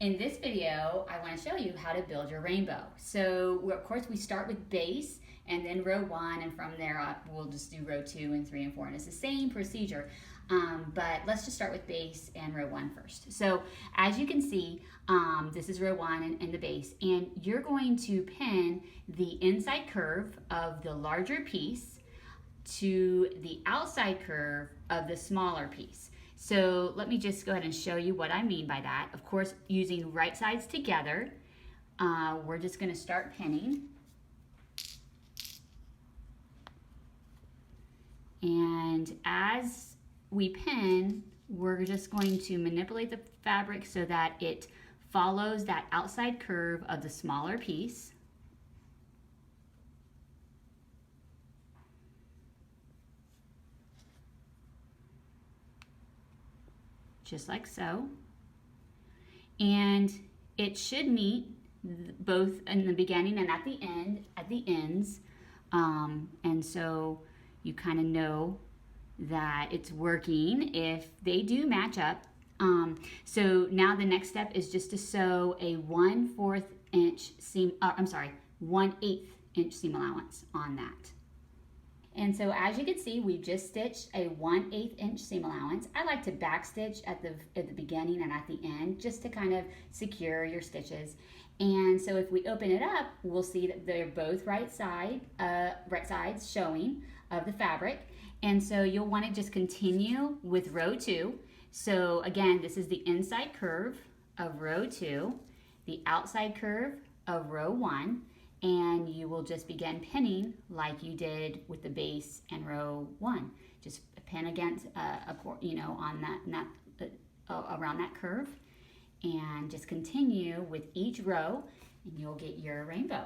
In this video, I want to show you how to build your rainbow. So of course we start with base and then row 1, and from there up we'll just do row 2 and 3 and 4, and it's the same procedure, but let's just start with base and row 1 first. So as you can see, this is row 1 and the base, and you're going to pin the inside curve of the larger piece to the outside curve of the smaller piece. So let me just go ahead and show you what I mean by that. Of course, using right sides together, we're just going to start pinning. And as we pin, we're just going to manipulate the fabric so that it follows that outside curve of the smaller piece. Just like so. And it should meet both in the beginning and at the ends. And so you kind of know that it's working if they do match up. So now the next step is just to sew a 1/4 inch seam, 1/8 inch seam allowance on that. And so as you can see, we've just stitched a 1/8 inch seam allowance. I like to back stitch at the beginning and at the end just to kind of secure your stitches. And so if we open it up, we'll see that they're both right sides showing of the fabric. And so you'll want to just continue with row 2. So again, this is the inside curve of row 2, the outside curve of row 1, and you will just begin pinning like you did with the base and row 1. Just pin against on that around that curve, and just continue with each row, and you'll get your rainbow.